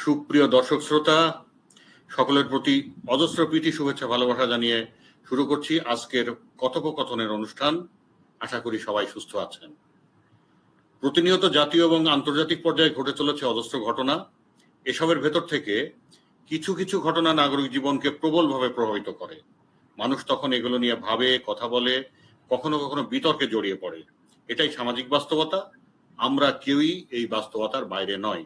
সুপ্রিয় দর্শক শ্রোতা, সকলের প্রতি অজস্র প্রীতি শুভেচ্ছা ভালোবাসা জানিয়ে শুরু করছি আজকের কথোপকথনের অনুষ্ঠান। আশা করি সবাই সুস্থ আছেন। প্রতিনিয়ত জাতীয় এবং আন্তর্জাতিক পর্যায়ে ঘটে চলেছে অজস্র ঘটনা। এসবের ভেতর থেকে কিছু কিছু ঘটনা নাগরিক জীবনকে প্রবলভাবে প্রভাবিত করে। মানুষ তখন এগুলো নিয়ে ভাবে, কথা বলে, কখনো কখনো বিতর্কে জড়িয়ে পড়ে। এটাই সামাজিক বাস্তবতা। আমরা কেউই এই বাস্তবতার বাইরে নয়।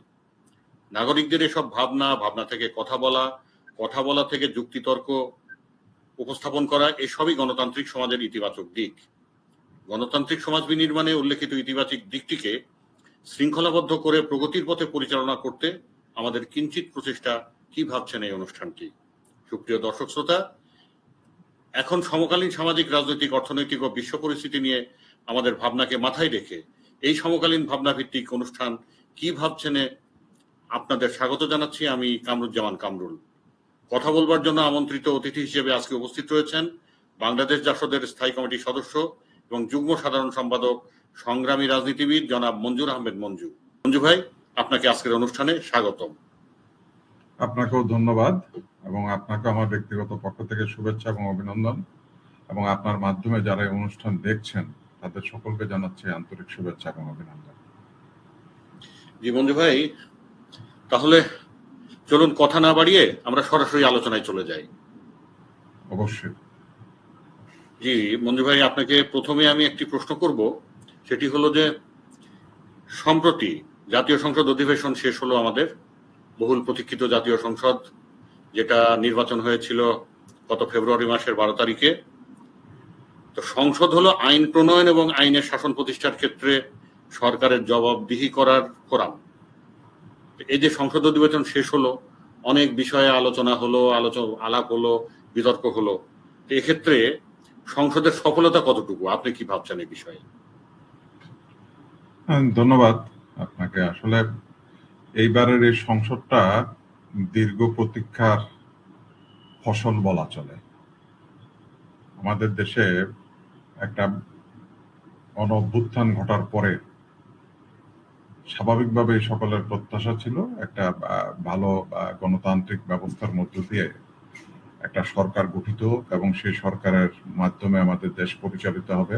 নাগরিকদের এসব ভাবনা থেকে কথা বলা থেকে যুক্তিতর্ক উপস্থাপন করা, এসবই গণতান্ত্রিক সমাজের ইতিবাচক দিক। গণতান্ত্রিক সমাজ বিনির্মাণে উল্লেখিত ইতিবাচক দিকটিকে শৃঙ্খলাবদ্ধ করে প্রগতির পথে পরিচালনা করতে আমাদের কিঞ্চিত প্রচেষ্টা কি ভাবছেন এই অনুষ্ঠানটি। সুপ্রিয় দর্শক শ্রোতা, এখন সমকালীন সামাজিক, রাজনৈতিক, অর্থনৈতিক ও বিশ্ব পরিস্থিতি নিয়ে আমাদের ভাবনাকে মাথায় রেখে এই সমকালীন ভাবনা ভিত্তিক অনুষ্ঠান কি ভাবছেন আপনাদের স্বাগত জানাচ্ছি। আমি কামরুজ্জামান কামরুল। কথা বলবার জন্য আমন্ত্রিত অতিথি হিসেবে আজকে উপস্থিত রয়েছেন বাংলাদেশ জাসদের স্থায়ী কমিটির সদস্য এবং যুগ্ম সাধারণ সম্পাদক, সংগ্রামী রাজনীতিবিদ জনাব মঞ্জুর আহমেদ মঞ্জু। মঞ্জু ভাই, আপনাকে আজকের অনুষ্ঠানে স্বাগতম। আপনাকেও ধন্যবাদ এবং আপনাকে আমার ব্যক্তিগত পক্ষ থেকে শুভেচ্ছা এবং অভিনন্দন, এবং আপনার মাধ্যমে যারা এই অনুষ্ঠান দেখছেন তাদের সকলকে জানাচ্ছি আন্তরিক শুভেচ্ছা এবং অভিনন্দন। জি মঞ্জু ভাই, তাহলে চলুন কথা না বাড়িয়ে আমরা সরাসরি আলোচনায় চলে যাই। অবশ্যই। জি মঞ্জু ভাই, আপনাকে প্রথমে আমি একটি প্রশ্ন করব। সেটি হলো যে সম্প্রতি জাতীয় সংসদ অধিবেশন শেষ হলো আমাদের, বহুল প্রতীক্ষিত জাতীয় সংসদ, যেটা নির্বাচন হয়েছিল গত ফেব্রুয়ারি মাসের 12 তারিখে। তো সংসদ হলো আইন প্রণয়ন এবং আইনের শাসন প্রতিষ্ঠার ক্ষেত্রে সরকারের জবাবদিহি করার ফোরাম। এই যে সংসদ অধিবেশন শেষ হলো, অনেক বিষয়ে আলোচনা হলো, আলাপ হলো, বিতর্ক হলো। এক্ষেত্রে সংসদের সফলতা কতটুকু, আপনি কি ভাবছেন এই বিষয়ে? ধন্যবাদ আপনাকে। আসলে এইবারের এই সংসদটা দীর্ঘ প্রতীক্ষার ফসল বলা চলে। আমাদের দেশে একটা গণঅভ্যুত্থান ঘটার পরে স্বাভাবিকভাবে সকলের প্রত্যাশা ছিল একটা ভালো গণতান্ত্রিক ব্যবস্থার মধ্য দিয়ে একটা সরকার গঠিত এবং সেই সরকারের মাধ্যমে আমাদের দেশ পরিচালিত হবে,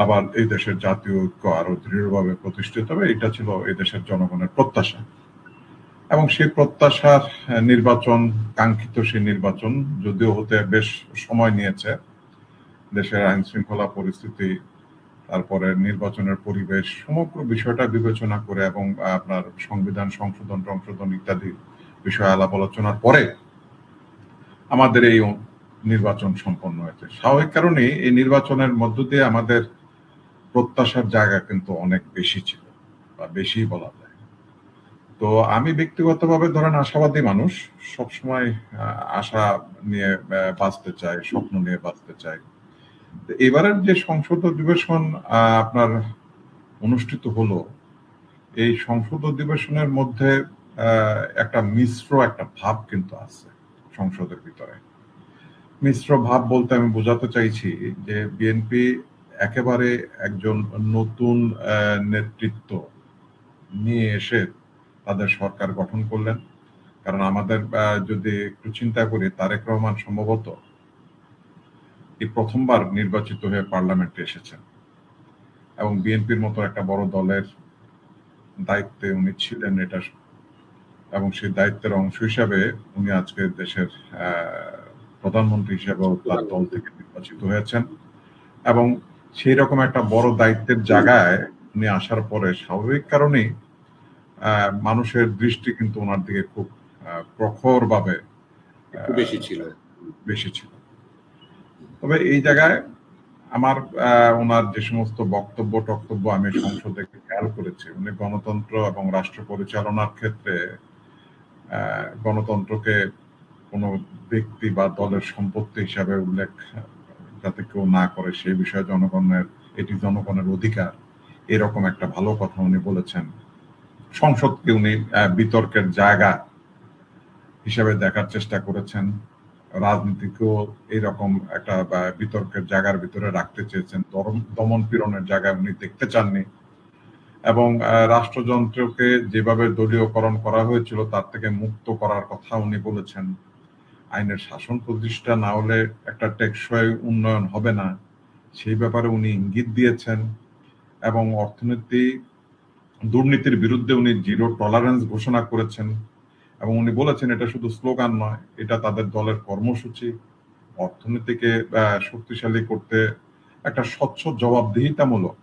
আবার এই দেশের জাতীয় ঐক্য আরো দৃঢ়ভাবে প্রতিষ্ঠিত হবে। এটা ছিল এই দেশের জনগণের প্রত্যাশা, এবং সেই প্রত্যাশার নির্বাচন, কাঙ্ক্ষিত সেই নির্বাচন যদিও হতে বেশ সময় নিয়েছে। দেশের আইন শৃঙ্খলা পরিস্থিতি, তারপরে নির্বাচনের পরিবেশ, সমগ্র বিষয়টা বিবেচনা করে এবং আপনার সংবিধান সংশোধন ইত্যাদি বিষয়ে আলাপ আলোচনার পরে আমাদের এই নির্বাচন সম্পন্ন হয়েছে। স্বাভাবিক কারণে এই নির্বাচনের মধ্য দিয়ে আমাদের প্রত্যাশার জায়গা কিন্তু অনেক বেশি ছিল, বা বেশি বলা যায়। তো আমি ব্যক্তিগতভাবে ধরেন আশাবাদী মানুষ, সবসময় আশা নিয়ে বাঁচতে চাই, স্বপ্ন নিয়ে বাঁচতে চাই। এবারের যে সংসদ অধিবেশন আপনার অনুষ্ঠিত হলো, এই সংসদ অধিবেশনের মধ্যে একটা মিশ্র একটা ভাব কিন্তু আছে সংসদের ভিতরে। মিশ্র ভাব বলতে আমি বোঝাতে চাইছি যে বিএনপি একেবারে একজন নতুন নেতৃত্ব নিয়ে এসে তাদের সরকার গঠন করলেন। কারণ আমাদের যদি একটু চিন্তা করি, তারেক রহমান সম্ভবত এই প্রথমবার নির্বাচিত হয়ে পার্লামেন্টে এসেছেন, এবং বিএনপির মতো একটা বড় দলের দায়িত্বে উনি ছিলেন এটা, এবং সেই দায়িত্বের অংশ হিসাবে উনি আজকে দেশের প্রধানমন্ত্রী হিসেবেও তার দল থেকে নির্বাচিত হয়েছেন। এবং সেই রকম একটা বড় দায়িত্বের জায়গায় উনি আসার পরে স্বাভাবিক কারণেই মানুষের দৃষ্টি কিন্তু ওনার দিকে খুব প্রখর ভাবে বেশি ছিল। তবে এই জায়গায় আমার ওনার যে সমস্ত বক্তব্য আমি সংসদে খেয়াল করেছি, উনি গণতন্ত্র এবং রাষ্ট্র পরিচালনার ক্ষেত্রে গণতন্ত্রকে কোনো ব্যক্তি বা দলের সম্পত্তি হিসাবে উল্লেখ যাতে কেউ না করে, সেই বিষয়ে এটি জনগণের অধিকার, এরকম একটা ভালো কথা উনি বলেছেন। সংসদকে উনি বিতর্কের জায়গা হিসাবে দেখার চেষ্টা করেছেন, রাজনীতিকেও এইরকম একটা বিতর্কের জায়গার ভিতরে রাখতে চেয়েছেন, দমন পীড়নের জায়গায় উনি দেখতে চাননি। এবং রাষ্ট্রযন্ত্রকে যেভাবে দলীয়করণ করা হয়েছিল তার থেকে মুক্ত করার কথা উনি বলেছেন। আইনের শাসন প্রতিষ্ঠা না হলে একটা টেকসই উন্নয়ন হবে না, সেই ব্যাপারে উনি ইঙ্গিত দিয়েছেন। এবং দুর্নীতির বিরুদ্ধে উনি জিরো টলারেন্স ঘোষণা করেছেন এবং উনি বলেছেন এটা শুধু স্লোগান নয়, এটা তাদের দলের কর্মসূচি। অর্থনীতিকে শক্তিশালী করতে একটা স্বচ্ছ জবাবদিহিতামূলক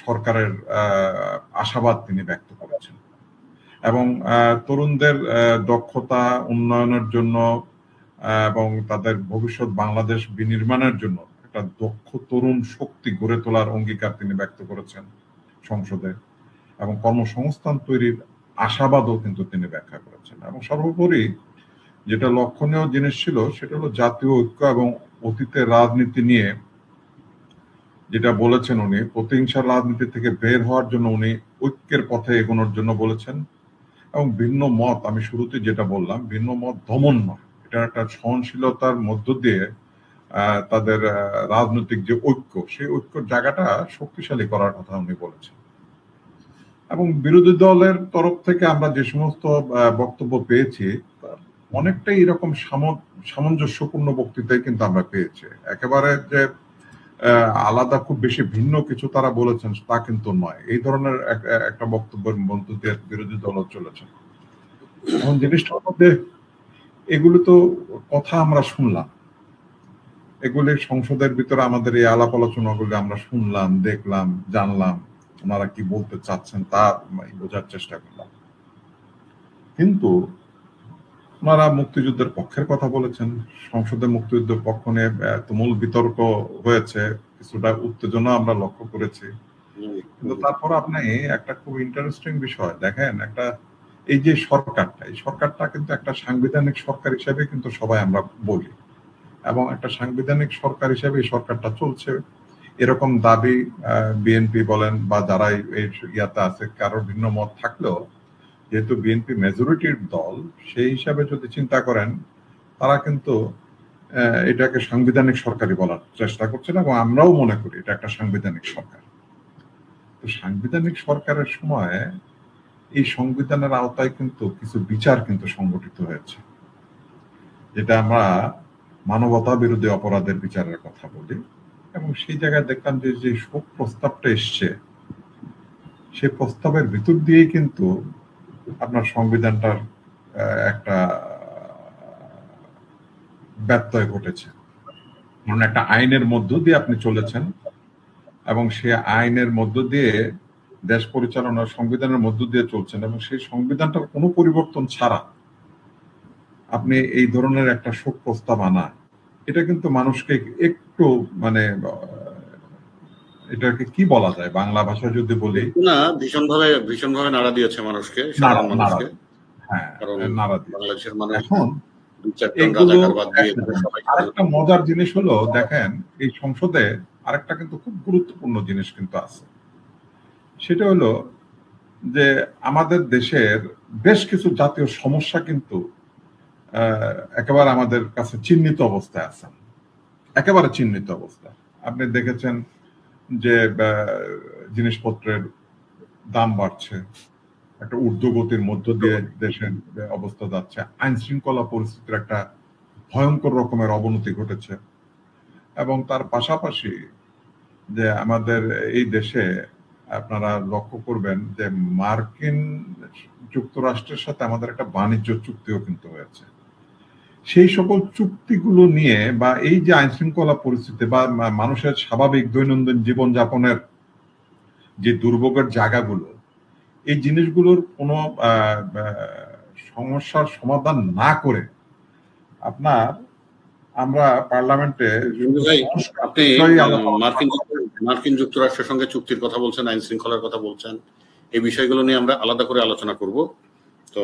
সরকারের আশাবাদ তিনি ব্যক্ত করেছেন এবং তরুণদের দক্ষতা উন্নয়নের জন্য এবং তাদের ভবিষ্যৎ বাংলাদেশ বিনির্মাণের জন্য একটা দক্ষ তরুণ শক্তি গড়ে তোলার অঙ্গীকার তিনি ব্যক্ত করেছেন সংসদে এবং কর্মসংস্থান তৈরির আশাবাদও কিন্তু তিনি ব্যাখ্যা করেছেন। এবং সর্বোপরি যেটা লক্ষণীয় জিনিস ছিল সেটা হলো জাতীয় ঐক্য এবং অতীতের রাজনীতি নিয়ে যেটা বলেছেন উনি, প্রতিহিংসার রাজনীতি থেকে বের হওয়ার জন্য উনি ঐক্যের পথে এগোনোর জন্য বলেছেন। এবং ভিন্ন মত, আমি শুরুতে যেটা বললাম, ভিন্ন মত দমন নয়, এটা একটা সহনশীলতার মধ্য দিয়ে তাদের রাজনৈতিক যে ঐক্য, সেই ঐক্যের জায়গাটা শক্তিশালী করার কথা উনি বলেছেন। এবং বিরোধী দলের তরফ থেকে আমরা যে সমস্ত বক্তব্য পেয়েছি অনেকটাই এরকম সামঞ্জস্যপূর্ণ বক্তৃতাই কিন্তু আমরা পেয়েছি। একেবারে যে আলাদা খুব বেশি ভিন্ন কিছু তারা বলেছেন তা কিন্তু নয়, এই ধরনের একটা বক্তব্যের মধ্য দিয়ে বিরোধী দল চলেছে। এখন জিনিসটার মধ্যে এগুলো তো কথা আমরা শুনলাম, এগুলি সংসদের ভিতরে আমাদের এই আলাপ আলোচনাগুলো আমরা শুনলাম, দেখলাম, জানলাম, ওনারা কি বলতে চাচ্ছেন তা বোঝার চেষ্টা করলাম। কিন্তু ওনারা মুক্তিযুদ্ধের পক্ষের কথা বলেছেন, সংসদে মুক্তিযুদ্ধের পক্ষ নিয়ে তুমুল বিতর্ক হয়েছে, কিছুটা উত্তেজনা আমরা লক্ষ্য করেছি। কিন্তু তারপর আপনি একটা খুব ইন্টারেস্টিং বিষয় দেখেন, একটা এই যে সরকারটা, এই সরকারটা কিন্তু একটা সাংবিধানিক সরকার হিসেবে কিন্তু সবাই আমরা বলি এবং একটা সাংবিধানিক সরকার হিসেবে এই সরকারটা চলছে এরকম দাবি বিএনপি বলেন বা যারা এই ইয়াতে আছে কারোর ভিন্ন মত থাকলেও, যেহেতু বিএনপি মেজরিটির দল, সেই হিসাবে যদি চিন্তা করেন তারা কিন্তু এটাকে সাংবিধানিক সরকারই বলার চেষ্টা করছেন এবং আমরাও মনে করি এটা একটা সাংবিধানিক সরকার। তো সাংবিধানিক সরকারের সময় এই সংবিধানের আওতায় কিন্তু কিছু বিচার কিন্তু সংগঠিত হয়েছে, যেটা আমরা মানবতা বিরোধী অপরাধের বিচারের কথা বলি। এবং সেই জায়গায় দেখলাম যে শোক প্রস্তাবটা এসছে, সেই প্রস্তাবের ভিতর দিয়েই কিন্তু আপনার সংবিধানটার একটা ব্যত্যয় ঘটেছে। মানে একটা আইনের মধ্য দিয়ে আপনি চলেছেন এবং সেই আইনের মধ্য দিয়ে দেশ পরিচালনার সংবিধানের মধ্য দিয়ে চলছেন এবং সেই সংবিধানটার কোনো পরিবর্তন ছাড়া আপনি এই ধরনের একটা শোক প্রস্তাব আনা, এটা কিন্তু মানুষকে একটু মানে এটাকে কি বলা যায় বাংলা ভাষায় যদি বলি, না ভীষণভাবে নাড়া দিয়েছে মানুষকে, সাধারণ মানুষকে। হ্যাঁ, কারণ নাড়া দিয়ে বাংলাদেশের মানুষ এখন এগুলো আরেকটা মজার জিনিস হলো, দেখেন এই সংসদে আরেকটা কিন্তু খুব গুরুত্বপূর্ণ জিনিস কিন্তু আছে, সেটা হলো যে আমাদের দেশের বেশ কিছু জাতীয় সমস্যা কিন্তু একেবারে আমাদের কাছে চিহ্নিত অবস্থায় আছে, একেবারে চিহ্নিত অবস্থা। আপনি দেখেছেন যে জিনিসপত্রের দাম বাড়ছে, একটা ঊর্ধ্বগতির মধ্য দিয়ে দেশের অবস্থা যাচ্ছে, আইন শৃঙ্খলা পরিস্থিতির একটা ভয়ঙ্কর রকমের অবনতি ঘটেছে এবং তার পাশাপাশি যে আমাদের এই দেশে আপনারা লক্ষ্য করবেন যে মার্কিন যুক্তরাষ্ট্রের সাথে আমাদের একটা বাণিজ্য চুক্তিও কিন্তু হয়েছে। সেই সকল চুক্তিগুলো নিয়ে বা এই যে আইন শৃঙ্খলা পরিস্থিতি বা মানুষের স্বাভাবিক দৈনন্দিন জীবনযাপনের যে দুর্ভোগের জায়গাগুলো, এই জিনিসগুলোর কোনো সমস্যার সমাধান না করে আপনার আমরা পার্লামেন্টে আপনি মার্কিন যুক্তরাষ্ট্রের সঙ্গে চুক্তির কথা বলছেন, আইন শৃঙ্খলার কথা বলছেন, এই বিষয়গুলো নিয়ে আমরা আলাদা করে আলোচনা করব। তো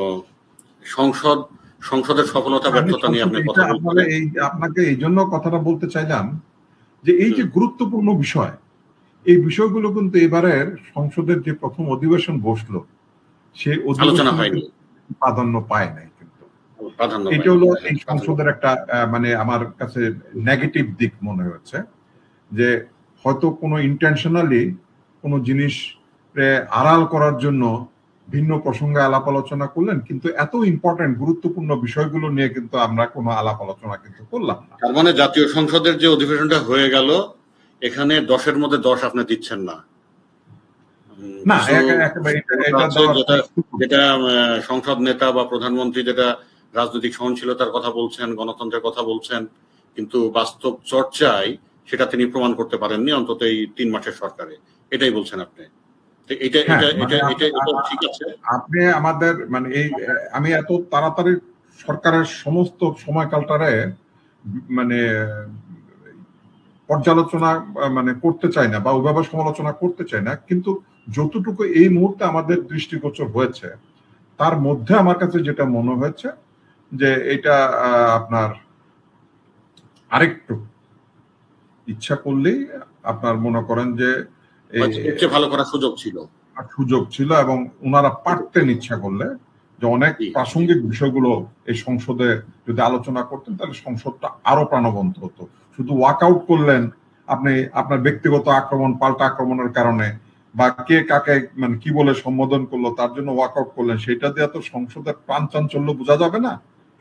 সংসদের সফলতা ব্যর্থতা নিয়ে আপনি কথা বলতে, আপনাকে এই জন্য কথাটা বলতে চাইলাম যে এই যে গুরুত্বপূর্ণ বিষয়, এই বিষয়গুলো কিন্তু এবারের সংসদের যে প্রথম অধিবেশন বসলো সেই আলোচনা হয়নি, প্রাধান্য পায় নাই। কিন্তু এটা হলো এই সংসদের একটা মানে আমার কাছে নেগেটিভ দিক মনে হচ্ছে, যে হয়তো কোনো ইন্টেনশনালি কোনো জিনিস আড়াল করার জন্য ভিন্ন প্রসঙ্গে আলাপ আলোচনা করলেন, কিন্তু এত ইম্পর্টেন্ট গুরুত্বপূর্ণ বিষয়গুলো নিয়ে কিন্তু আমরা কোনো আলাপ আলোচনা কিন্তু করলাম না। তার মানে জাতীয় সংসদের যে অধিবেশনটা হয়ে গেল, এখানে 10-এর মধ্যে 10 আপনি দিচ্ছেন না। না, যেটা সংসদ নেতা বা প্রধানমন্ত্রী যেটা রাজনৈতিক সহনশীলতার কথা বলছেন, গণতন্ত্রের কথা বলছেন, কিন্তু বাস্তব চর্চায় সেটা তিনি প্রমাণ করতে পারেননি, অন্তত এই 3 মাসের সরকারে। এটাই বলছেন আপনি। ঠিক আছে। আপনি আমাদের মানে এই আমি এত তাড়াতাড়ি সরকারের সমস্ত সময়কালটারে মানে পর্যালোচনা মানে করতে চাই না বা ওইভাবে সমালোচনা করতে চাই না, কিন্তু যতটুকু এই মুহূর্তে আমাদের দৃষ্টিগোচর হয়েছে তার মধ্যে আমার কাছে যেটা মনে হয়েছে যে এটা আপনার আরেকটু ইচ্ছা করলেই আপনার মনে করেন যে ভালো করার সুযোগ ছিল এবং ওনারা পারতেন ইচ্ছা করলে যে অনেক প্রাসঙ্গিক বিষয়গুলো এই সংসদে যদি আলোচনা করতেন তাহলে সংসদটা আরো প্রাণবন্ত হতো। শুধু ওয়াকআউট করলেন আপনি আপনার ব্যক্তিগত আক্রমণ, পাল্টা আক্রমণের কারণে, বা কে কাকে মানে কি বলে সম্বোধন করলো তার জন্য ওয়াকআউট করলেন, সেটা দিয়ে তো সংসদের প্রাণচাঞ্চল্য বোঝা যাবে না।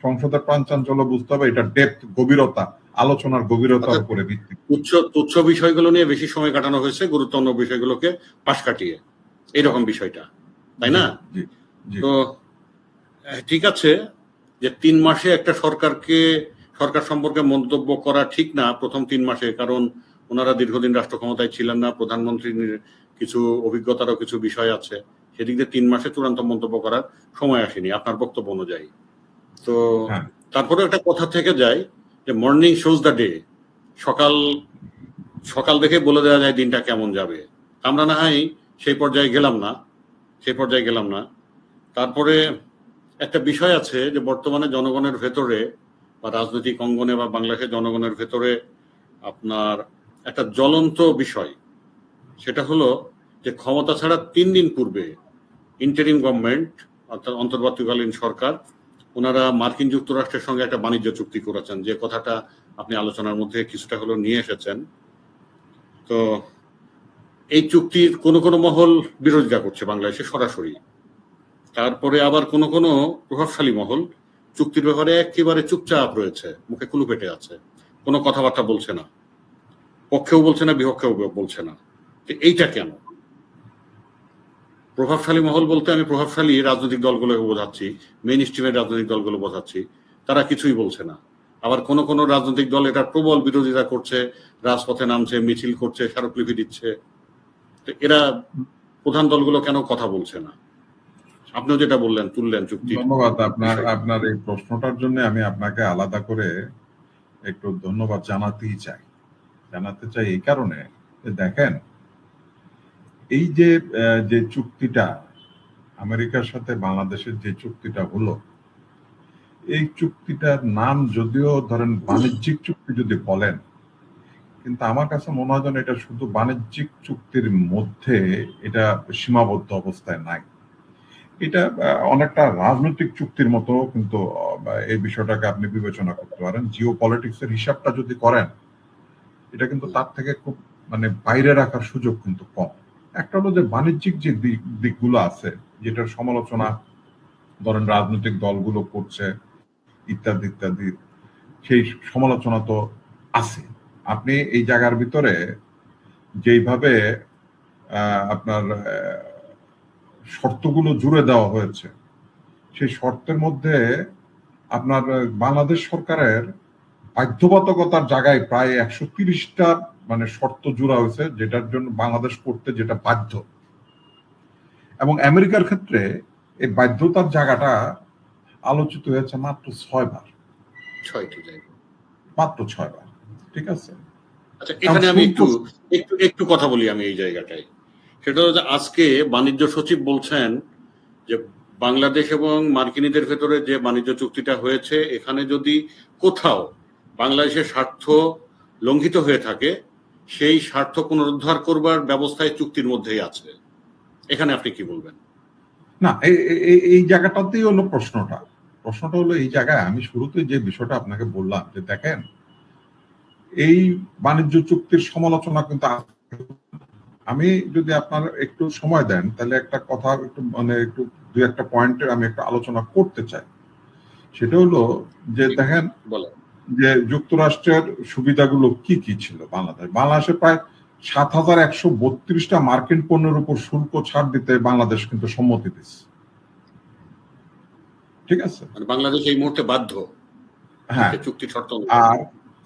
সংসদের প্রাণচাঞ্চল্য বুঝতে হবে এটা ডেপথ, গভীরতা, আলোচনার গভীরতার উপরে ভিত্তি। তুচ্ছ বিষয়গুলো নিয়ে বেশি সময় কাটানো হয়েছে, গুরুত্বপূর্ণ বিষয়গুলোকে পাশ কাটিয়ে, এইরকম বিষয়টা, তাই না? তো ঠিক আছে যে 3 মাসে একটা সরকার সম্পর্কে মন্তব্য করা ঠিক না প্রথম 3 মাসে, কারণ ওনারা দীর্ঘদিন রাষ্ট্র ক্ষমতায় ছিলেন না, প্রধানমন্ত্রীর কিছু অভিজ্ঞতারও কিছু বিষয় আছে, সেদিক দিয়ে 3 মাসে চূড়ান্ত মন্তব্য করার সময় আসেনি আপনার বক্তব্য অনুযায়ী। তো তারপরে একটা কথা থেকে যায় যে মর্নিং শোজ দ্য ডে, সকাল দেখে বলে দেওয়া যায় দিনটা কেমন যাবে। আমরা না হয় সেই পর্যায়ে গেলাম না। তারপরে একটা বিষয় আছে যে বর্তমানে জনগণের ভেতরে বা রাজনৈতিক অঙ্গনে বা বাংলাদেশের জনগণের ভেতরে আপনার একটা জ্বলন্ত বিষয়, সেটা হলো যে ক্ষমতা ছাড়া 3 দিন পূর্বে ইন্টারিম গভর্নমেন্ট অর্থাৎ অন্তর্বর্তীকালীন সরকার ওনারা মার্কিন যুক্তরাষ্ট্রের সঙ্গে একটা বাণিজ্য চুক্তি করেছেন, যে কথাটা আপনি আলোচনার মধ্যে কিছুটা হলো নিয়ে এসেছেন। তো এই চুক্তির কোনো মহল বিরোধিতা করছে বাংলাদেশে সরাসরি, তারপরে আবার কোনো প্রভাবশালী মহল চুক্তির ব্যাপারে একেবারে চুপচাপ রয়েছে, মুখে কুলু পেটে আছে, কোনো কথাবার্তা বলছে না, পক্ষেও বলছে না বিপক্ষেও বলছে না। এইটা কেন? প্রভাবশালী মহল বলতে আমি প্রভাবশালী রাজনৈতিক দলগুলোকে বোঝাচ্ছি, মেইন স্ট্রিমের রাজনৈতিক দলগুলো বোঝাচ্ছি, তারা কিছুই বলছে না। আবার কোনো রাজনৈতিক দল এটা প্রবল বিরোধিতা করছে, রাজপথে নামছে, মিছিল করছে, স্মারকলিপি দিচ্ছে। এরা প্রধান দলগুলো কেন কথা বলছে না? আপনিও যেটা তুললেন চুক্তি। ধন্যবাদ আপনার এই প্রশ্নটার জন্য আমি আপনাকে আলাদা করে একটু ধন্যবাদ জানাতে চাই এই কারণে, দেখেন এই যে চুক্তিটা আমেরিকার সাথে বাংলাদেশের যে চুক্তিটা হলো, এই চুক্তিটার নাম যদিও ধরেন বাণিজ্যিক চুক্তি যদি বলেন, কিন্তু আমার কাছে মনে হয় যেন এটা শুধু বাণিজ্যিক চুক্তির মধ্যে এটা সীমাবদ্ধ অবস্থায় নাই। এটা অনেকটা রাজনৈতিক চুক্তির মতো কিন্তু এই বিষয়টাকে আপনি বিবেচনা করতে পারেন। জিও পলিটিক্স এর হিসাবটা যদি করেন, এটা কিন্তু তার থেকে খুব মানে বাইরে রাখার সুযোগ কিন্তু কম। একটা হলো যে বাণিজ্যিক যে দিকগুলো আছে, যেটার সমালোচনা ধরেন রাজনৈতিক দলগুলো করছে ইত্যাদি ইত্যাদি, সেই সমালোচনা তো আছে। আপনি এই জায়গার ভিতরে যেইভাবে আপনার শর্তগুলো জুড়ে দেওয়া হয়েছে, সেই শর্তের মধ্যে আপনার বাংলাদেশ সরকারের বাধ্যবাধকতার জায়গায় প্রায় 130টা মানে শর্ত জুড়া হয়েছে, যেটার জন্য বাংলাদেশ করতে যেটা বাধ্য। এবং আমেরিকার ক্ষেত্রে এই বাধ্যতার জায়গাটা আলোচিত হয়েছে মাত্র 6 বার। মাত্র 6 বার। ঠিক আছে। আচ্ছা, এখানে আমি একটু কথা বলি আমি এই জায়গাটায়। সেটা হচ্ছে আজকে বাণিজ্য সচিব বলছেন যে বাংলাদেশ এবং মার্কিনীদের ভেতরে যে বাণিজ্য চুক্তিটা হয়েছে, এখানে যদি কোথাও বাংলাদেশের স্বার্থ লঙ্ঘিত হয়ে থাকে, সেই স্বার্থ পুনরুদ্ধার করবার ব্যবস্থায় চুক্তির মধ্যেই আছে। এখানে আপনি কি বলবেন? না, এই জায়গাটাতেই হলো প্রশ্নটা হলো এই জায়গায় আমি শুরুতে যে বিষয়টা আপনাকে বললাম যে দেখেন এই বাণিজ্য চুক্তির সমালোচনা কিন্তু আমি যদি আপনার একটু সময় দেন তাহলে একটা কথা একটু মানে একটু দুই একটা পয়েন্টের আমি একটা আলোচনা করতে চাই। সেটা হলো যে দেখেন বলেন। যে যুক্তরাষ্ট্রের সুবিধাগুলো কি কি ছিল বাংলাদেশে প্রায় ৭,১৩২টা মার্কিন পণ্যের উপর শুল্ক ছাড় দিতে বাংলাদেশ কিন্তু সম্মতি দিচ্ছে। ঠিক আছে, মানে বাংলাদেশ এই মুহূর্তে বাধ্য হ্যাঁ, চুক্তি শর্ত আর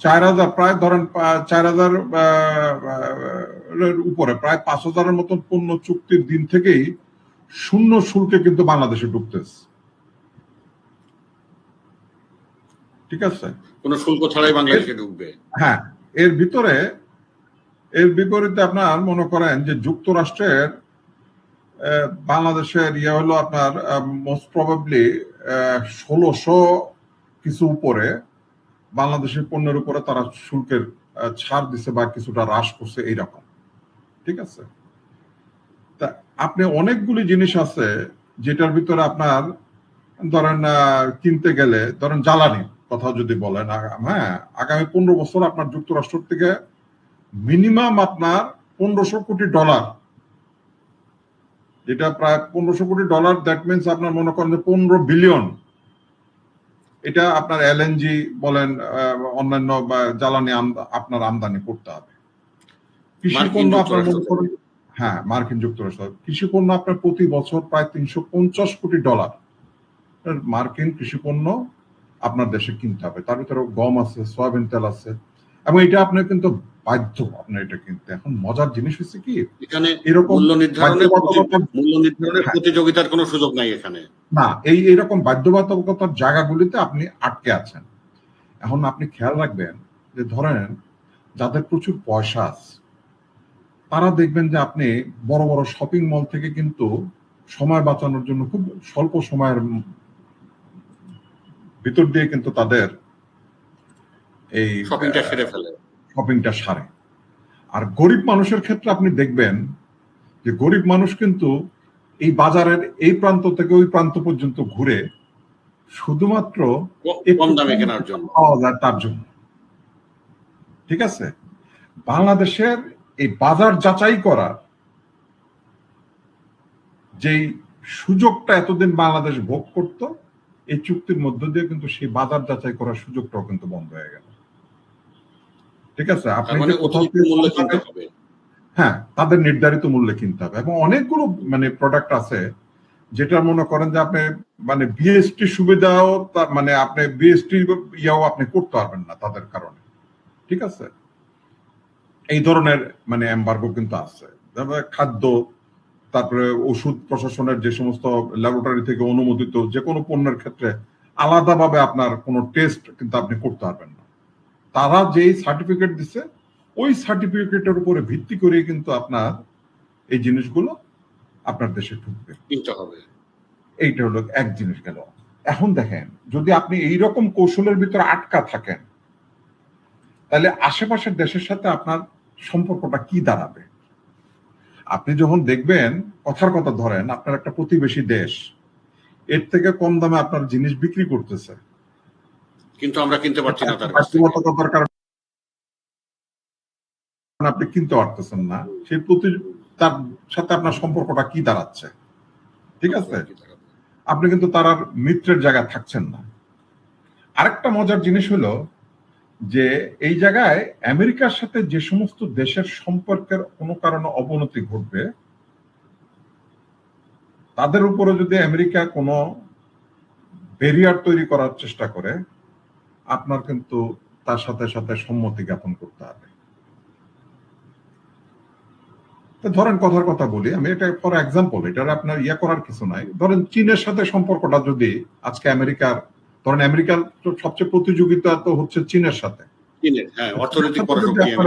৪,০০০ প্রায় ধরেন ৪,০০০ এর উপরে প্রায় ৫,০০০-এর মতন পণ্য চুক্তির দিন থেকেই শূন্য শুল্কে কিন্তু বাংলাদেশে ঢুকতেছে। ঠিক আছে, কোনো শুল্ক ছাড়াই বাংলাদেশে ঢুকবে। হ্যাঁ, এর বিপরীতে আপনার মনে করেন যে যুক্তরাষ্ট্রের বাংলাদেশের ইয়ে হলো আপনার মোস্ট প্রবাবলি ১৬০০ কিছু উপরে বাংলাদেশের পণ্যের উপরে তারা শুল্কের ছাড় দিছে বা কিছুটা হ্রাস করছে এইরকম। ঠিক আছে, তা আপনি অনেকগুলি জিনিস আছে যেটার ভিতরে আপনার ধরেন কিনতে গেলে ধরেন জ্বালানি কথা যদি বলেন, হ্যাঁ, আগামী ১৫ বছর আপনার যুক্তরাষ্ট্র থেকে মিনিমাম আপনার $১৫০০ কোটি, যেটা প্রায় $১৫০০ কোটি, দ্যাট মিনস আপনার মনে করেন যে ১৫ বিলিয়ন, এটা আপনার এলএনজি বলেন অন্যান্য জ্বালানি আপনার আমদানি করতে হবে। কৃষি পণ্য আপনার মনে করেন, হ্যাঁ, মার্কিন যুক্তরাষ্ট্র কৃষি পণ্য আপনার প্রতি বছর প্রায় $৩৫০ কোটি মার্কিন কৃষি পণ্য আপনার দেশে কিনতে হবে। তার ভিতরে গম আছে, সয়াবিন তেল আছে, এবং এটা আপনার কিন্তু বাধ্য আপনার এটা কিনতে। এখন মজার জিনিস হচ্ছে কি, এখানে এরকম মূল্য নির্ধারণের প্রতিযোগিতার কোনো সুযোগ নাই এখানে, না, এইরকম বাধ্যবাধকতার জায়গাগুলিতে আপনি আটকে আছেন। এখন আপনি খেয়াল রাখবেন যে ধরেন যাদের প্রচুর পয়সা আছে তারা দেখবেন যে আপনি বড় বড় শপিং মল থেকে কিন্তু সময় বাঁচানোর জন্য খুব স্বল্প সময়ের ভিতর দিয়ে কিন্তু তাদের এই শপিংটা সারে। আর গরিব মানুষের ক্ষেত্রে আপনি দেখবেন যে গরিব মানুষ কিন্তু এই বাজারের এই প্রান্ত থেকে ওই প্রান্ত পর্যন্ত ঘুরে শুধুমাত্র কম দামে কেনার জন্য পাওয়া যায় তার জন্য। ঠিক আছে, বাংলাদেশের এই বাজার যাচাই করার যেই সুযোগটা এতদিন বাংলাদেশ ভোগ করত, এই চুক্তির মধ্য দিয়ে কিন্তু সেই বাজার যাচাই করার সুযোগটাও কিন্তু বন্ধ হয়ে গেল। ঠিক আছে, আপনি যে কোথাও হ্যাঁ, তাদের নির্ধারিত মূল্যে কিনতে হবে, এবং অনেকগুলো মানে প্রোডাক্ট আছে যেটা মনে করেন যে আপনি মানে বিএসটি সুবিধাও মানে আপনি বিএসটি ইয়াও আপনি করতে পারবেন না তাদের কারণে। ঠিক আছে, এই ধরনের মানে এমবার্গো কিন্তু আছে। খাদ্য, তারপরে ওষুধ প্রশাসনের যে সমস্ত ল্যাবরেটরি থেকে অনুমোদিত যে কোনো পণ্যের ক্ষেত্রে আলাদাভাবে আপনার কোনো টেস্ট কিন্তু আপনি করতে পারবেন না। তারা যেই সার্টিফিকেট দিচ্ছে ওই সার্টিফিকেটের উপরে ভিত্তি করে কিন্তু আপনার এই জিনিসগুলো আপনার দেশে ঢুকবে, এইটা হলো এক জিনিস গেল। এখন দেখেন, যদি আপনি এইরকম কৌশলের ভিতরে আটকা থাকেন তাহলে আশেপাশের দেশের সাথে আপনার সম্পর্কটা কি দাঁড়াবে? আপনি যখন দেখবেন, কথার কথা ধরেন আপনার একটা প্রতিবেশী দেশ এর থেকে কম দামে আপনার জিনিস বিক্রি করতেছে, কিন্তু আমরা কিনতে পারছি না, তার কারণে আপনি কিনতে পারতেছেন না, সেই তার সাথে আপনার সম্পর্কটা কি দাঁড়াচ্ছে? ঠিক আছে, আপনি কিন্তু তার আর মিত্রের জায়গায় থাকছেন না। আরেকটা মজার জিনিস হলো যে এই জায়গায় আমেরিকার সাথে যে সমস্ত দেশের সম্পর্কের কোনো কারণে অবনতি ঘটবে তাদের উপরে যদি আমেরিকা কোনো ব্যারিয়ার তৈরি করার চেষ্টা করে, আপনার কিন্তু তার সাথে সাথে সম্মতি জ্ঞাপন করতে হবে। ধরেন কথার কথা বলি আমি, এটা ফর এক্সাম্পল, এটার আপনার ইয়া করার কিছু নাই। ধরেন চীনের সাথে সম্পর্কটা যদি আজকে আমেরিকার, ধরেন আমেরিকার সবচেয়ে প্রতিযোগিতা তো হচ্ছে চীনের সাথে,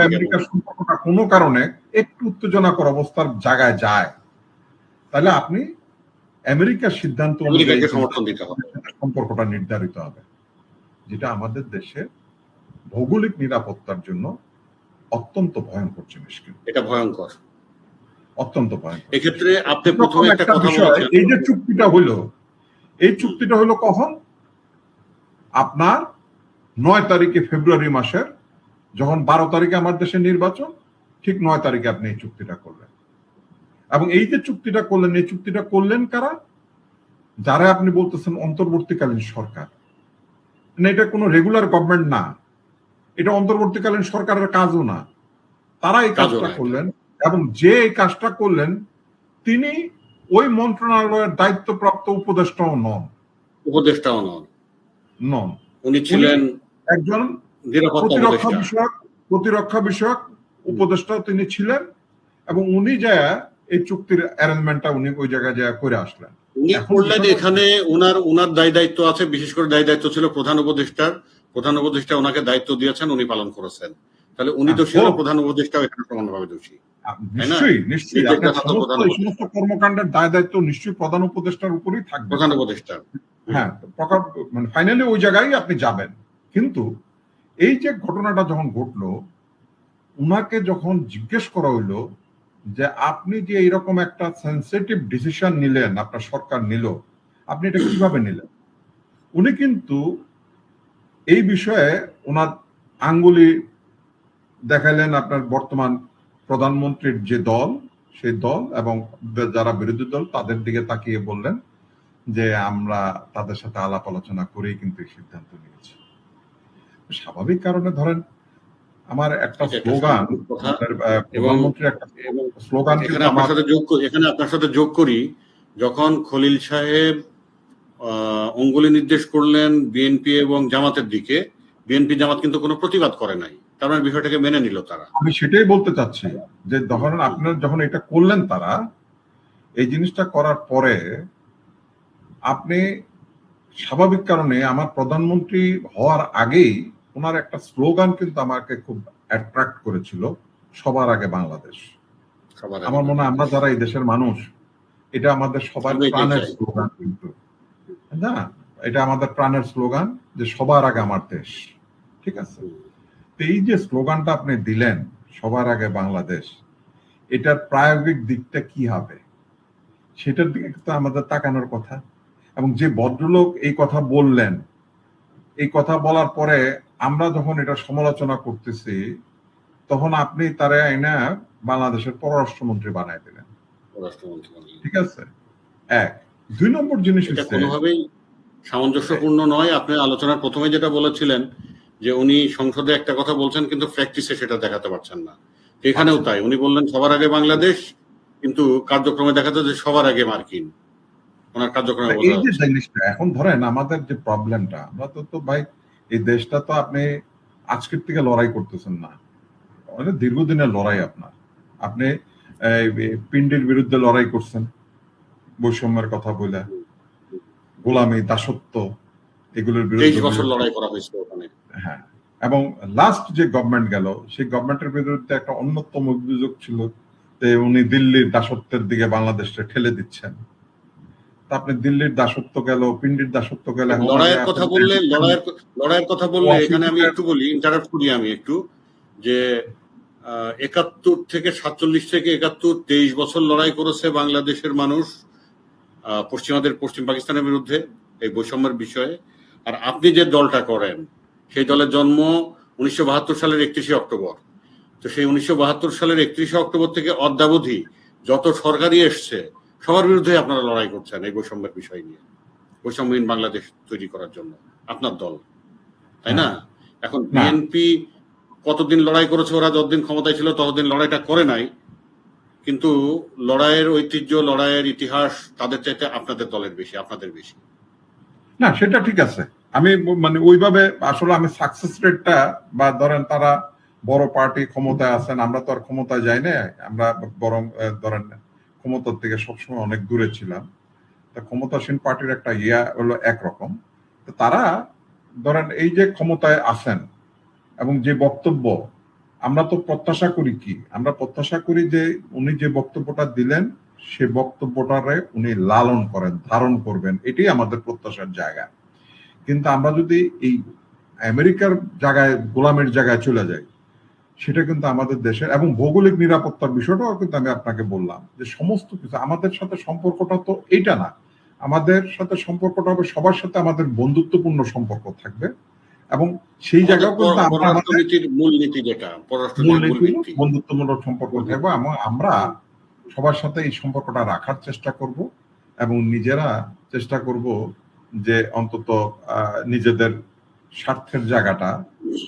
আমেরিকার সম্পর্কটা কোনো কারণে একটু উত্তেজনাকর অবস্থার জায়গায় যায়, তাহলে আপনি আমেরিকার সিদ্ধান্ত অনুযায়ী সম্পর্কটা নির্ধারিত হবে, যেটা আমাদের দেশের ভৌগোলিক নিরাপত্তার জন্য অত্যন্ত ভয়ঙ্কর জিনিস। কিন্তু এটা ভয়ঙ্কর, অত্যন্ত ভয়ঙ্কর। এক্ষেত্রে আপনি প্রথমে একটা কথা বলেছেন, এই যে চুক্তিটা হলো, এই চুক্তিটা হলো কখন? আপনার 9 তারিখে ফেব্রুয়ারি মাসের, যখন 12 তারিখে আমার দেশে নির্বাচন, ঠিক 9 তারিখে আপনি এই চুক্তিটা করলেন। এবং এই যে চুক্তিটা করলেন, এই চুক্তিটা করলেন কারা? যারা আপনি বলতেছেন অন্তর্বর্তীকালীন সরকার, না এটা কোনো রেগুলার গভর্নমেন্ট না, এটা অন্তর্বর্তীকালীন সরকারের কাজও না, তারা এই কাজটা করলেন। এবং যে এই কাজটা করলেন তিনি ওই মন্ত্রণালয়ের দায়িত্বপ্রাপ্ত উপদেষ্টাও নন। উনি ছিলেন একজন প্রতিরক্ষা বিষয়ক উপদেষ্টা তিনি ছিলেন, এবং উনি যা এই চুক্তির অ্যারেঞ্জমেন্টটা উনি ওই জায়গায় যা করে আসলেন। উনি করলেন। এখানে ওনার দায়িত্ব আছে, বিশেষ করে দায়িত্ব ছিল প্রধান উপদেষ্টা ওনাকে দায়িত্ব দিয়েছেন, উনি পালন করেছেন। তাহলে উনি তো ছিল প্রধান উপদেষ্টা, এখানে সমানভাবে দোষী। নিশ্চয়ই সমস্ত কর্মকাণ্ডের দায় দায়িত্ব নিশ্চয়ই প্রধান উপদেষ্টার উপরেই থাকবে, প্রধান উপদেষ্টা। হ্যাঁ, মানে ফাইনালি ওই জায়গায় আপনি যাবেন। কিন্তু এই যে ঘটনাটা যখন ঘটলো, উনাকে যখন জিজ্ঞেস করা হইলো যে আপনি যে এইরকম একটা সেন্সিটিভ ডিসিশন নিলেন, আপনার সরকার নিল, আপনি এটা কিভাবে নিলেন, উনি কিন্তু এই বিষয়ে ওনার আঙ্গুলি দেখাইলেন আপনার বর্তমান প্রধানমন্ত্রীর যে দল, সেই দল এবং যারা বিরোধী দল তাদের দিকে তাকিয়ে বললেন যে আমরা তাদের সাথে আলাপ আলোচনা করেই কিন্তু এই সিদ্ধান্ত নিয়েছি। স্বাভাবিক কারণে ধরেন আমার একটা স্লোগান, প্রধানমন্ত্রীর একটা স্লোগান, এখানে আপনার সাথে যোগ করি, যখন খলিল সাহেব অঙ্গুলি নির্দেশ করলেন বিএনপি এবং জামাতের দিকে, বিএনপি জামাত কিন্তু কোনো প্রতিবাদ করে নাই, তার মানে বিষয়টাকে মেনে নিল তারা। আমি সেটাই বলতে চাচ্ছি যে ধরেন আপনার যখন এটা করলেন, তারা এই জিনিসটা করার পরে আপনি স্বাভাবিক কারণে আমার প্রধানমন্ত্রী হওয়ার আগেই ওনার একটা স্লোগান কিন্তু আমাকে খুব অ্যাট্রাক্ট করেছিল, সবার আগে বাংলাদেশ। আমার মনে হয় আমরা যারা এই দেশের মানুষ, এটা আমাদের সবার প্রাণের স্লোগান, কিন্তু না, এটা আমাদের প্রাণের স্লোগান যে সবার আগে আমার দেশ। ঠিক আছে, এই যে স্লোগানটা আপনি দিলেন, সবার আগে বাংলাদেশ, এটার প্রায়োগিক দিকটা কি হবে সেটার দিকে তো আমাদের তাকানোর কথা। এবং যে ভদ্রলোক এই কথা বললেন, এই কথা বলার পরে আমরা যখন এটা সমালোচনা করতেছি, তখন আপনি তারা আইনা বাংলাদেশের পররাষ্ট্রমন্ত্রী বানাই দিলেন। ঠিক আছে, এক। দুই নম্বর জিনিস হচ্ছে কোনোভাবেই সামঞ্জস্যপূর্ণ নয়। আপনি আলোচনার প্রথমে যেটা বলেছিলেন যে উনি সংসদে একটা কথা বলছেন কিন্তু প্র্যাকটিসে সেটা দেখাতে পারছেন না, এখানেও তাই। উনি বললেন সবার আগে বাংলাদেশ, কিন্তু কার্যক্রমে দেখাতে যে সবার আগে মার্কিন। ওনার কার্যক্রমে এই যে জিনিসটা এখন ধরেন আমাদের যে প্রবলেমটা, আমরা তো ভাই এই দেশটা তো আপনি আজকের থেকে লড়াই করতেছেন না, অনেক দীর্ঘদিনের লড়াই। আপনি পিন্ডির বিরুদ্ধে লড়াই করছেন, বৈষম্যের কথা বলে, গোলামি, দাসত্ব, এগুলোর বিরুদ্ধে 23 বছর লড়াই করা হয়েছে ওখানে। হ্যাঁ, এবং লাস্ট যে গভর্নমেন্ট গেল, সেই গভর্নমেন্টের বিরুদ্ধে একটা অন্যতম অভিযোগ ছিল যে উনি দিল্লির দাসত্বের দিকে বাংলাদেশটা ঠেলে দিচ্ছেন। আপনি দিল্লির দাসত্ব গেল, পিন্ডির দাসত্ব গেল, লড়াইয়ের কথা বললে এখানে আমি একটু বলি, ইন্টারাপ্ট করি আমি একটু, যে 71 থেকে 47 থেকে 71 23 বছর লড়াই করেছে বাংলাদেশের মানুষ পশ্চিম পাকিস্তানের বিরুদ্ধে এই বৈষম্যের বিষয়ে। আর আপনি যে দলটা করেন, সেই দলের জন্ম 1972 সালের 31শে অক্টোবর। তো সেই 1972 সালের 31শে অক্টোবর থেকে অদ্যাবধি যত সরকারই এসছে, সবার বিরুদ্ধে আপনারা লড়াই করছেন এই বৈষম্যের বিষয় নিয়ে, বৈষম্যহীন বাংলাদেশ তৈরি করার জন্য আপনার দল, তাই না? এখন বিএনপি কতদিন লড়াই করেছে? ওরা যতদিন ক্ষমতায় ছিল ততদিন লড়াইটা করে নাই, কিন্তু লড়াইয়ের ঐতিহ্য, লড়াইয়ের ইতিহাস তাদের চাইতে আপনাদের দলের বেশি, আপনাদের বেশি। না, সেটা ঠিক আছে। আমি মানে ওইভাবে আসলে আমি সাকসেস রেটটা, বা ধরেন তারা বড় পার্টি ক্ষমতায় আছেন, আমরা তো আর ক্ষমতায় যাই না, আমরা বরং ধরেন ক্ষমতার থেকে সবসময় অনেক দূরে ছিলাম। ক্ষমতাসীন পার্টির একটা ইয়া হলো একরকম, তারা ধরেন এই যে ক্ষমতায় আছেন এবং যে বক্তব্য, আমরা তো প্রত্যাশা করি কি, আমরা প্রত্যাশা করি যে উনি যে বক্তব্যটা দিলেন সে বক্তব্যটারে উনি লালন করেন, ধারণ করবেন, এটাই আমাদের প্রত্যাশার জায়গা। কিন্তু আমরা যদি এই আমেরিকার জায়গায়, গোলামের জায়গায় চলে যাই, সেটা কিন্তু আমাদের দেশের এবং ভৌগোলিক নিরাপত্তার বিষয়টাও কিন্তু আমি আপনাকে বললাম যে সমস্ত কিছু আমাদের সাথে সম্পর্কটা তো এইটা না, আমাদের সাথে সম্পর্কটা হবে সবার সাথে আমাদের বন্ধুত্বপূর্ণ সম্পর্ক থাকবে, এবং সেই জায়গাও কিন্তু পররাষ্ট্রনীতির মূলনীতি যেটা, বন্ধুত্বমূলক সম্পর্ক থাকবে। এবং আমরা সবার সাথে এই সম্পর্কটা রাখার চেষ্টা করব এবং নিজেরা চেষ্টা করব যে অন্তত নিজেদের স্বার্থের জায়গাটা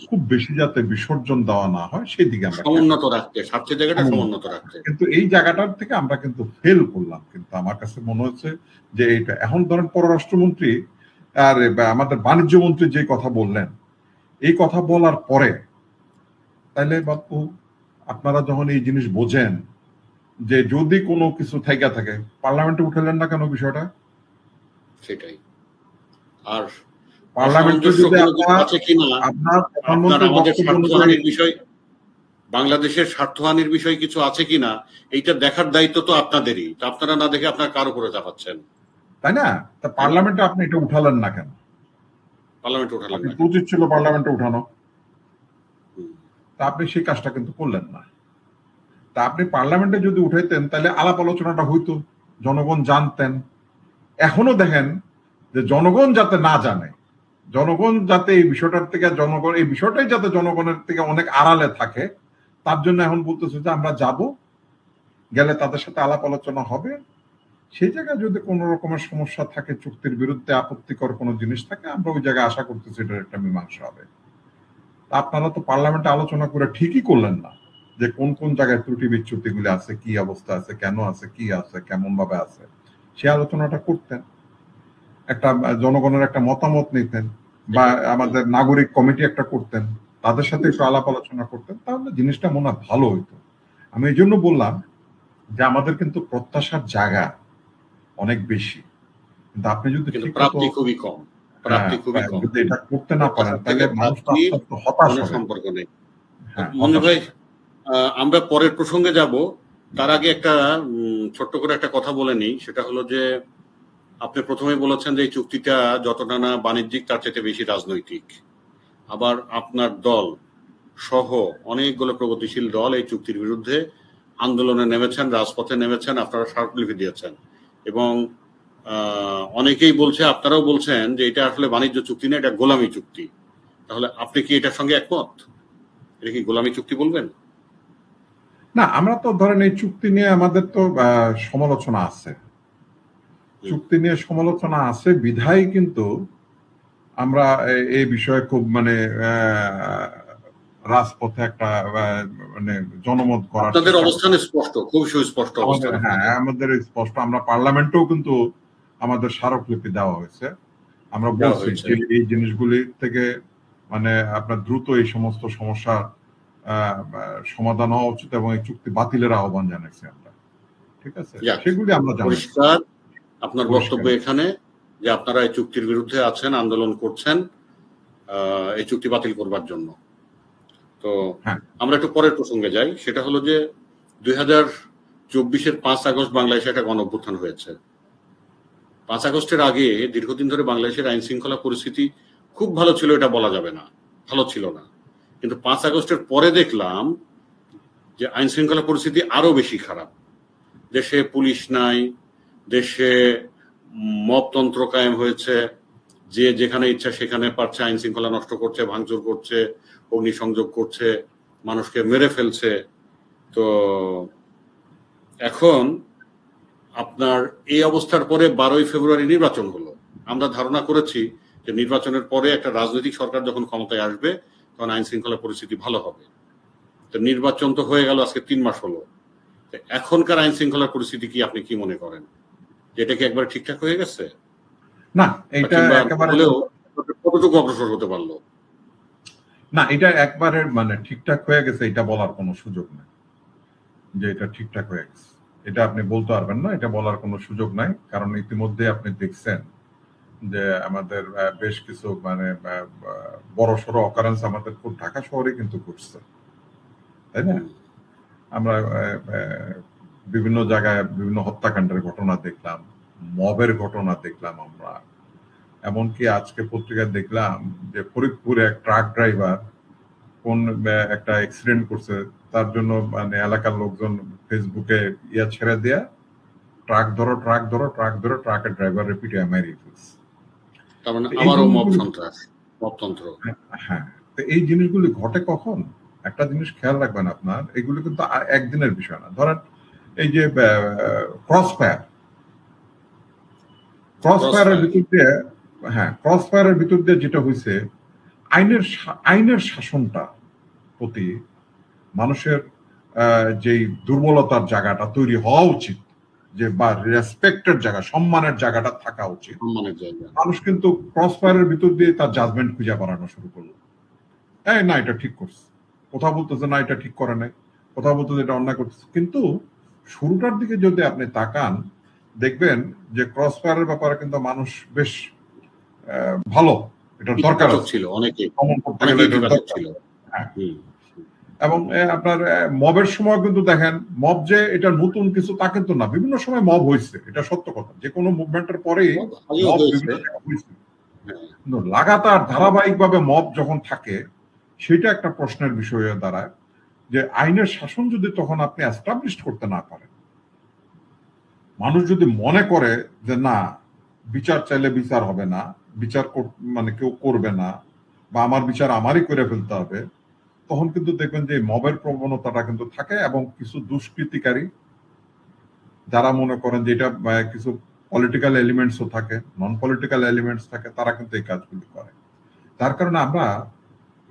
খুব বেশি যাতে বিসর্জন দেওয়া না হয় সেই দিকে আমরা সমুন্নত রাখতে, স্বার্থের জায়গাটা সমুন্নত রাখতে। কিন্তু এই জায়গাটার থেকে আমরা কিন্তু ফেল করলাম। কিন্তু আমার কাছে মনে হচ্ছে যে এইটা এখন ধরেন পররাষ্ট্রমন্ত্রী আর আমাদের বাণিজ্য মন্ত্রী যে কথা বললেন, এই কথা বলার পরে তাইলে বাপু আপনারা যখন এই জিনিস বোঝেন যে যদি কোনো কিছু থাইকা থাকে পার্লামেন্টে উঠালেন না কেন বিষয়টা? সেটাই। আর পার্লামেন্টে যদি আছে কিনা আপনার আমাদের স্বার্থহানির বিষয়, বাংলাদেশের স্বার্থহানির বিষয় কিছু আছে কিনা এইটা দেখার দায়িত্ব তো আপনাদেরই। আপনারা না দেখে আপনার কার উপরে চাপাচ্ছেন, তাই না? তা পার্লামেন্টে আপনি এটা উঠালেন না কেন? পার্লামেন্টে উঠালেন না, উচিত ছিল পার্লামেন্টে উঠানো। তা আপনি সেই কাজটা কিন্তু করলেন না। তা আপনি পার্লামেন্টে যদি উঠাইতেন তাহলে আলাপ আলোচনাটা হইতো, জনগণ জানতেন। এখনো দেখেন যে জনগণ যাতে না জানে, জনগণ যাতে এই বিষয়টার থেকে এই বিষয়টাই যাতে জনগণের থেকে অনেক আড়ালে থাকে, তার জন্য এখন বলতেছে যে আমরা যাব, গেলে তাদের সাথে আলাপ আলোচনা হবে। সেই জায়গায় যদি কোন রকমের সমস্যা থাকে, চুক্তির বিরুদ্ধে আপত্তিকর কোনো জিনিস থাকে, আমরা ওই জায়গায় আশা করতেছি এটার একটা মীমাংসা হবে। আপনারা তো পার্লামেন্টে আলোচনা করে ঠিকই করলেন না যে কোন কোন জায়গায় ত্রুটি বিচ্যুতি গুলি আছে, কি অবস্থা আছে, কেন আছে, কি আছে, কেমন ভাবে আছে, সে আলোচনাটা করতেন, একটা জনগণের একটা মতামত নিতেন, বা আমাদের নাগরিক কমিটি একটা করতেন, তাদের সাথে একটু আলাপ আলোচনা করতেন, তাহলে জিনিসটা মনে হয় ভালো হইতো। আমি এই জন্য বললাম যে আমাদের কিন্তু প্রত্যাশার জায়গা অনেক বেশি, কিন্তু আপনি যদি প্রাপ্তি খুবই কম, যদি এটা করতে না পারেন তাহলে মানুষ হতাশ হবে। সম্পর্ক নেই। মনে ভাই, আমরা পরের প্রসঙ্গে যাব, তার আগে একটা ছোট্ট করে একটা কথা বলে নিই। সেটা হলো যে আপনি প্রথমে বলেছেন যে এই চুক্তিটা যতটা না বাণিজ্যিক তার চাইতে বেশি রাজনৈতিক। আবার আপনার দল সহ অনেকগুলো প্রগতিশীল দল এই চুক্তির বিরুদ্ধে আন্দোলনে নেমেছেন, রাজপথে নেমেছেন, আপনারা স্মারকলিপি দিয়েছেন, এবং অনেকেই বলছে, আপনারাও বলছেন যে এটা আসলে বাণিজ্য চুক্তি না, এটা গোলামি চুক্তি। তাহলে আপনি কি এটার সঙ্গে একমত? এটা কি গোলামি চুক্তি বলবেন? না, আমরা তো ধরেন এই চুক্তি নিয়ে আমাদের তো সমালোচনা আছে, চুক্তি নিয়ে সমালোচনা আছে বিধায় কিন্তু আমরা এই বিষয়ে খুব রাজপথে একটা জনমত করার, আপনাদের অবস্থান স্পষ্ট, খুব সুস্পষ্ট অবস্থান। হ্যাঁ, আমাদের স্পষ্ট। আমরা পার্লামেন্টেও কিন্তু আমাদের স্মারকলিপি দেওয়া হয়েছে, আমরা বলছি যে এই জিনিসগুলি থেকে আপনার দ্রুত এই সমস্ত সমস্যা সমাধান হওয়া উচিত এবং এই চুক্তি বাতিলের আহ্বান জানাইছি আমরা। ঠিক আছে, সেগুলি আমরা পরিষ্কার আপনার বক্তব্য এখানে যে আপনারা এই চুক্তির বিরুদ্ধে আছেন, আন্দোলন করছেন এই চুক্তি বাতিল করবার জন্য। তো আমরা একটু পরের প্রসঙ্গে যাই। সেটা হলো যে 2024-এর 5 আগস্ট বাংলাদেশে একটা গণঅভ্যুত্থান হয়েছে। 5 আগস্টের আগে দীর্ঘদিন ধরে বাংলাদেশের আইন শৃঙ্খলা পরিস্থিতি খুব ভালো ছিল, এটা বলা যাবে না, ভালো ছিল না। কিন্তু 5 আগস্টের পরে দেখলাম যে আইন শৃঙ্খলা পরিস্থিতি আরো বেশি খারাপ। দেশে পুলিশ নাই, দেশে মবতন্ত্র কায়েম হয়েছে, যে যেখানে ইচ্ছা সেখানে পারছে আইন শৃঙ্খলা নষ্ট করছে, ভাঙচুর করছে, অগ্নিসংযোগ করছে, মানুষকে মেরে ফেলছে। তো এখন আপনার এই অবস্থার পরে 12ই ফেব্রুয়ারি নির্বাচন হলো। আমরা ধারণা করেছি যে নির্বাচনের পরে একটা রাজনৈতিক সরকার যখন ক্ষমতায় আসবে তখন আইন শৃঙ্খলা পরিস্থিতি ভালো হবে। তো নির্বাচন তো হয়ে গেল, আজকে 3 মাস হলো। এখনকার আইন শৃঙ্খলার পরিস্থিতি কি, আপনি কি মনে করেন যে এটা কি একবার ঠিকঠাক হয়ে গেছে? না, এটা একেবারে কতটুকু অগ্রসর হতে পারলো? না, এটা একবারে ঠিকঠাক হয়ে গেছে এটা বলার কোনো সুযোগ নাই যে এটা ঠিকঠাক হয়ে গেছে, এটা আপনি বলতে পারবেন না, এটা বলার কোনো সুযোগ নাই। কারণ ইতিমধ্যে আপনি দেখছেন যে আমাদের বেশ কিছু বড় সড়ো অকারেন্স আমাদের ঢাকা শহরে কিন্তু ঘটছে, তাই না? আমরা বিভিন্ন জায়গায় বিভিন্ন হত্যাকাণ্ডের ঘটনা দেখলাম, মবের ঘটনা দেখলাম আমরা। এমনকি আজকে পত্রিকায় দেখলাম যে ফরিদপুরে এক ট্রাক ড্রাইভার কোন একটা অ্যাক্সিডেন্ট করছে, তার জন্য এলাকার লোকজন ফেসবুকে ছেড়ে দেয়া, ট্রাক ধরো, ট্রাকের ড্রাইভার পিটিয়ে মেরে ফেলছে। তার মানে আবারও মব সন্ত্রাস, মবতন্ত্র। হ্যাঁ, তো এই জিনিসগুলি ঘটে কখন? একটা জিনিস খেয়াল রাখবেন আপনার, এগুলো কিন্তু একদিনের বিষয় না। ধরেন এই যে ক্রসফায়ারের ভিতর দিয়ে, হ্যাঁ, ক্রসফায়ারের ভিতর দিয়ে যেটা হয়েছে, আইনের শাসনটা প্রতি মানুষের যেই দুর্বলতার জায়গাটা তৈরি হওয়া উচিত, যে বা রেসপেক্টের জায়গা, সম্মানের জায়গাটা থাকা উচিত, মানুষ কিন্তু ক্রসফায়ারের ভিতর দিয়ে তার জাজমেন্ট খুঁজে বাড়ানো শুরু করলো। না এটা ঠিক করছে, কোথাও বলতেছে না এটা ঠিক করে নাই, কোথাও বলতেছে এটা অন্যায় করতেছে। কিন্তু শুরুটার দিকে যদি আপনি তাকান, দেখবেন যে ক্রসফায়ারের ব্যাপারে কিন্তু মানুষ বেশ ভালো, এটা দরকার ছিল, অনেকেই ছিল। এবং আপনার মবের সময় কিন্তু দেখেন, মব যে এটা নতুন কিছু তা কিন্তু না, বিভিন্ন সময় মব হয়েছে, এটা সত্য কথা। যে কোনো মুভমেন্টের পরেই মব বিভিন্ন জায়গায় হয়েছে, কিন্তু লাগাতার ধারাবাহিকভাবে মব যখন থাকে, সেটা একটা প্রশ্নের বিষয় হয়ে দাঁড়ায় যে আইনের শাসন যদি তখন আপনি এস্টাবলিশ করতে না পারেন, মানুষ যদি মনে করে যে না বিচার চাইলে বিচার হবে না, বিচার মানে কেউ করবে না, বা আমার বিচার আমারই করে ফেলতে হবে, তখন কিন্তু দেখবেন যে মবের প্রবণতাটা কিন্তু থাকে। এবং কিছু দুষ্কৃতিকারী যারা মনে করেন যে এটা কিছু পলিটিক্যাল এলিমেন্টসও থাকে, নন পলিটিক্যাল এলিমেন্টস থাকে, তারা কিন্তু এই কাজগুলি করে। তার কারণে আমরা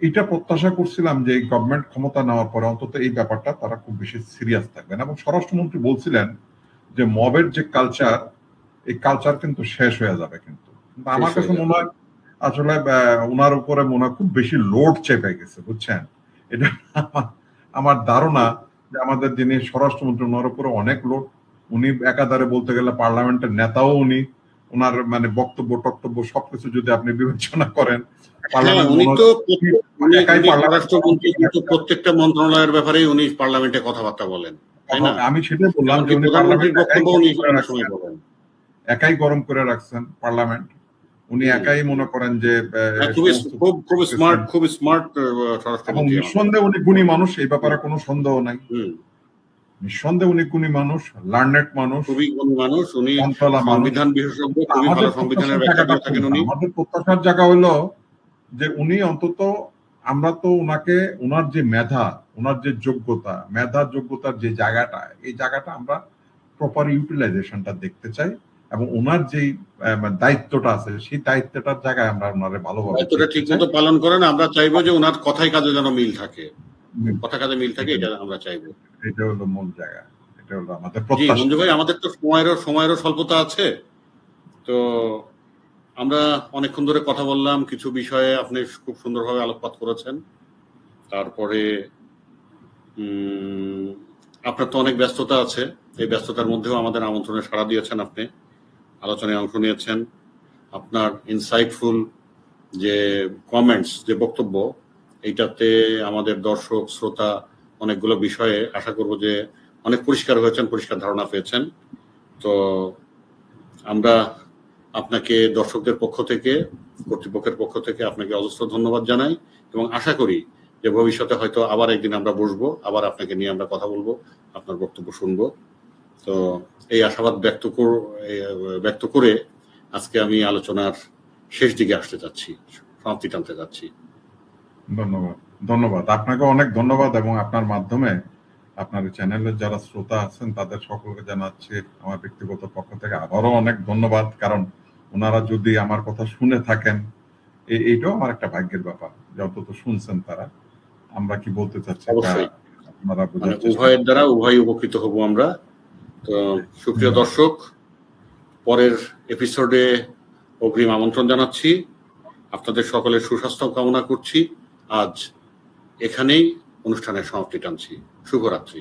এটা প্রত্যাশা করছিলাম যে এই গভর্নমেন্ট ক্ষমতা নেওয়ার পরে অন্তত এই ব্যাপারটা তারা খুব বেশি সিরিয়াস থাকবেন। এবং স্বরাষ্ট্রমন্ত্রী বলছিলেন যে মবের যে কালচার, এই কালচার কিন্তু শেষ হয়ে যাবে। কিন্তু আমার কাছে মনে হয় আসলে ওনার উপরে মনে হয় খুব বেশি লোড চেপে গেছে, বুঝছেন। এটা আমার ধারণা যে আমাদের যিনি স্বরাষ্ট্রমন্ত্রী, ওনার উপরে অনেক লোড। উনি একাধারে বলতে গেলে পার্লামেন্টের নেতাও উনি, ওনার মানে বক্তব্য টক্তব্য সবকিছু যদি আপনি বিবেচনা করেন, প্রত্যেকটা মন্ত্রণালয়ের ব্যাপারে উনি পার্লামেন্টে কথাবার্তা বলেন, তাই না? আমি সেটাই বললাম যে উনি একাই গরম করে রাখছেন পার্লামেন্ট। উনি একাই মনে করেন যে খুব স্মার্ট, এবং নিঃসন্দেহে উনি গুণী মানুষ, এই ব্যাপারে কোনো সন্দেহ নাই। নিঃসন্দেহে উনি গুণী মানুষ, লার্নেড মানুষ, খুবই গুণী মানুষ, উনি সংবিধান বিশেষজ্ঞ, খুবই ভালো সংবিধানের ব্যাখ্যা দিয়ে থাকেন উনি। আমাদের প্রত্যাশার জায়গা হলো যে উনি অন্তত, আমরা তো ওনাকে, ওনার যে মেধা, ওনার যে যোগ্যতা, মেধা যোগ্যতার যে জায়গাটা, এই জায়গাটা আমরা প্রপার ইউটিলাইজেশনটা দেখতে চাই। এবং ওনার যে দায়িত্বটা আছে, সেই দায়িত্বটার জায়গায় আমরা ওনারে ভালোভাবে দায়িত্বটা ঠিকমতো পালন করেন। আমরা চাইবো যে ওনার কথায় কাজে যেন মিল থাকে, কথা কাজে মিল থাকে, এটা আমরা চাইবো। এটা হলো মূল জায়গা, এটা হলো আমাদের প্রত্যাশা। মঞ্জু ভাই, আমাদের তো সময়েরও স্বল্পতা আছে, তো আমরা অনেকক্ষণ ধরে কথা বললাম, কিছু বিষয়ে আপনি খুব সুন্দরভাবে আলোকপাত করেছেন। তারপরে আপনার তো অনেক ব্যস্ততা আছে, এই ব্যস্ততার মধ্যেও আমাদের আমন্ত্রণে সাড়া দিয়েছেন, আপনি আলোচনায় অংশ নিয়েছেন। আপনার ইনসাইটফুল যে কমেন্টস, যে বক্তব্য, এইটাতে আমাদের দর্শক শ্রোতা অনেকগুলো বিষয়ে আশা করব যে অনেক পরিষ্কার হয়েছেন, পরিষ্কার ধারণা পেয়েছেন। তো আমরা আপনাকে দর্শকদের পক্ষ থেকে, কর্তৃপক্ষের পক্ষ থেকে আপনাকে অজস্র ধন্যবাদ জানাই, এবং আশা করি যে ভবিষ্যতে হয়তো আবার একদিন আমরা বসবো, আবার আপনাকে নিয়ে আমরা কথা বলবো, আপনার বক্তব্য শুনবো। তো এই আশাবাদ ব্যক্ত করে আজকে আমি আলোচনার শেষ দিকে আসতে চাচ্ছি, সমাপ্তি টানতে যাচ্ছি। ধন্যবাদ আপনাকে, অনেক ধন্যবাদ। এবং আপনার মাধ্যমে আপনার চ্যানেলের যারা শ্রোতা আছেন তাদের সকলকে জানাচ্ছি আমার ব্যক্তিগত পক্ষ থেকে আবারও অনেক ধন্যবাদ। কারণ ওনারা যদি আমার কথা শুনে থাকেন, এইটাও আমার একটা ভাগ্যের ব্যাপার যে অন্তত শুনছেন তারা। আমরা কি বলতে চাচ্ছি উভয়ের দ্বারা উভয় উপকৃত হব আমরা। তো সুপ্রিয় দর্শক, পরের এপিসোডে অগ্রিম আমন্ত্রণ জানাচ্ছি। আপনাদের সকলের সুস্বাস্থ্য কামনা করছি। আজ এখানেই অনুষ্ঠানের সমাপ্তি টানছি। শুভরাত্রি।